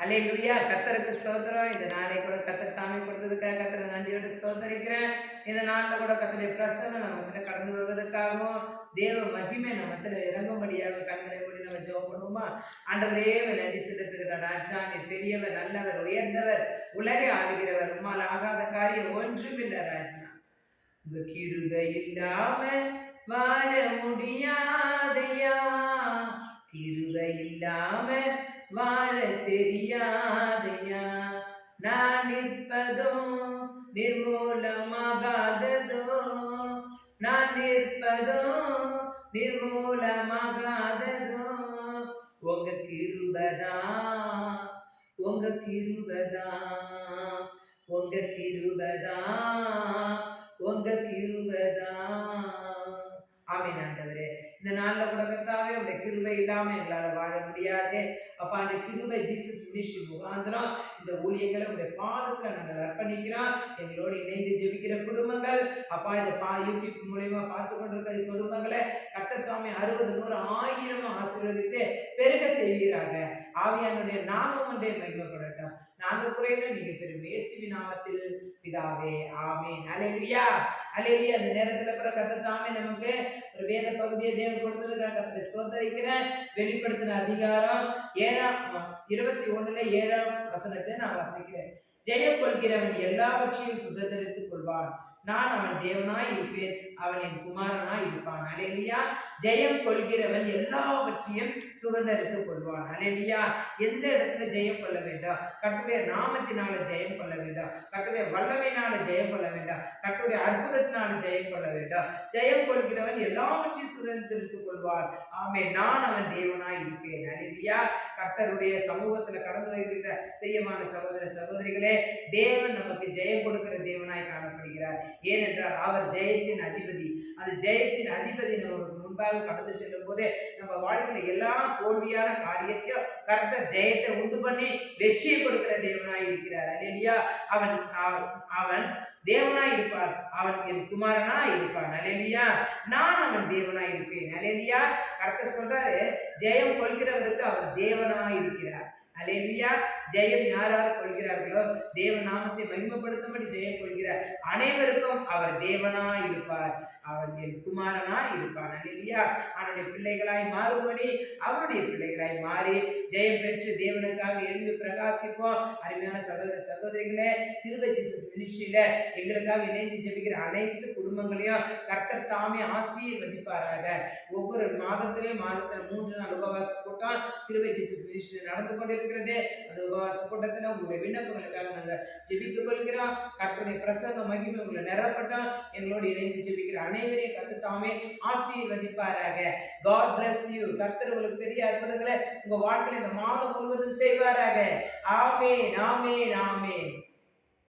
அல்லேலூயா. கர்த்தருக்கு ஸ்தோத்திரம். இந்த நாளை கூட கர்த்தர் தாமே கொடுத்ததுக்காக கர்த்தரை நன்றியோடு ஸ்தோத்தரிக்கிறேன். இந்த நாளில் கூட கர்த்தருடைய பிரசன்னம் நம்ம கடந்து வருவதற்காகவும் தேவ மகிமை நம்ம இறங்கும்படியாக கண்களை மூடி நம்ம ஜெபம் பண்ணுவோமா? ஆண்டவரே, நன்றி செலுத்துகிறார். ராஜா, நீர் பெரியவர், நல்லவர், உயர்ந்தவர், உலகை ஆளுகிறவர். உம்மால் ஆகாத காரியம் ஒன்றுமில்லை ராஜா. உங்க கிருபை இல்லாம வாழ முடியாதையா, கிருபை இல்லாம வாழ தெரியாதையா. நான் நிற்பதோ நிர்மூலமாகாததோ, நான் நிற்பதோ நிர்மூலமாகாததோ. உங்க கிருபதா, உங்க கிருபதா, உங்க கிருபதா, உங்க கிருபதா. ஆமென் ஆண்டவரே. இந்த நாளில் கூட கர்த்தாவே, உடைய கிருபை இல்லாமல் எங்களால் வாழ முடியாது. அப்பா, அந்த கிருபை ஜீசஸ் மினிஸ்ட்ரி முகாந்திரம் இந்த ஊழியர்களை உடைய பாதத்தில் நாங்கள் அர்ப்பணிக்கிறோம். எங்களோடு இணைந்து ஜெபிக்கிற குடும்பங்கள், அப்பா, இந்த யூடியூப் மூலயமா பார்த்து கொண்டிருக்கிற குடும்பங்களை கர்த்தர் தாமே 60, 100, 1000 ஆசீர்வதித்து பெருக செய்கிறாங்க. ஆவியானுடைய நாமம் ஒன்றே மகிமைப்படட்டும். நாங்கள் குறையில நீங்க பெரும் இயேசுவின் நாமத்தில் பிதாவே, ஆமென். அல்லேலூயா, அல்லேலூயா. அந்த நேரத்தில் கூட கர்த்தர் தாமே நமக்கு ஒரு வேத பகுதியை தேவன் கொடுத்ததுக்காக கர்த்தரை ஸ்தோத்தரிக்கிறேன். வெளிப்படுத்தின அதிகாரம் 21:7 நான் வாசிக்கிறேன். ஜெயம் கொள்கிறவன் எல்லாவற்றையும் சுதந்திரித்துக் கொள்வான். நான் அவன் தேவனாய் இருப்பேன், அவன் என் குமாரனாய் இருப்பான். அல்லேலூயா. ஜெயம் கொள்கிறவன் எல்லாவற்றையும் சுதந்திரித்துக் கொள்வான். அல்லேலூயா. எந்த இடத்துல ஜெயம் கொள்ள வேண்டாம்? கர்த்தருடைய நாமத்தினால ஜெயம் கொள்ள வேண்டாம், கர்த்தருடைய வல்லமையினால ஜெயம் கொள்ள வேண்டாம், கர்த்தருடைய அற்புதத்தினால ஜெயம் கொள்ள வேண்டாம். ஜெயம் கொள்கிறவன் எல்லாவற்றையும் சுதந்திரித்துக் கொள்வான். ஆமென். நான் அவன் தேவனாய் இருப்பேன். அல்லேலூயா. கர்த்தருடைய சமூகத்துல கடந்து வருகிற பிரியமான சகோதர சகோதரிகளே, தேவன் நமக்கு ஜெயம் கொடுக்கிற தேவனாய் காணப்படுகிறார். ஏனென்றால் அவர் ஜெயத்தின் அதிபதி. அந்த ஜெயத்தின் அதிபதி நமக்கு முன்பாக கடந்து செல்லும் போதே நம்ம வாழ்க்கையில எல்லா தோல்வியான காரியத்தையும் கர்த்தர் ஜெயத்தை உண்டு பண்ணி வெற்றியை கொடுக்கிற தேவனாய் இருக்கிறார். அல்லேலூயா. அவன் அவன் தேவனாய் இருப்பான், அவன் என் குமாரனாய் இருப்பான். அல்லேலூயா. நான் அவன் தேவனாய் இருப்பேன். அல்லேலூயா. கர்த்தர் சொல்றாரு, ஜெயம் கொள்கிறவருக்கு அவர் தேவனாய் இருக்கிறார். அல்லேலூயா. ஜெயம் யார் யார் கொள்கிறார்களோ, தேவ நாமத்தை மகிமைப்படுத்தும்படி ஜெயம் கொள்கிறார் அனைவருக்கும் அவர் தேவனாய் இருப்பார், அவன் என் குமாரனாய் இருப்பான். அல்லேலூயா. அவனுடைய பிள்ளைகளாய் மாறும்படி அவனுடைய பிள்ளைகளாய் மாறி ஜெயம் பெற்று தேவனுக்காக எழுந்து பிரகாசிப்போம். அருமையான சகோதர சகோதரிகளே, கிருபை ஜீசஸ் மினிஸ்ட்ரியில எங்களுக்காக இணைந்து ஜெபிக்கிற அனைத்து குடும்பங்களையும் கர்த்தர் தாமே ஆசீர்வதிப்பாராக. ஒவ்வொரு மாதத்துல 3 நாள் உபவாச கூட்டம் கிருபை ஜீசஸ் மினிஸ்ட்ரி நடந்து கொண்டிருக்கிறது. அந்த உபவாச கூட்டத்தில் உங்களுடைய விண்ணப்பங்களுக்காக நாங்கள் ஜெபித்துக் கொள்கிறோம். கர்த்தருடைய பிரசங்க மகிமை உங்களை நிரப்பட்டோம். எங்களோடு இணைந்து ஜெபிக்கிற அனைவரையும் கர்த்தர் தாமே ஆசீர்வதிப்பாராக. God bless you. கர்த்தர் உங்களுக்கு பெரிய அற்புதங்களை உங்க வாழ்க்கையில் இந்த மாதம் முழுவதும் செய்வாராக. ஆமென், ஆமென், ஆமென்.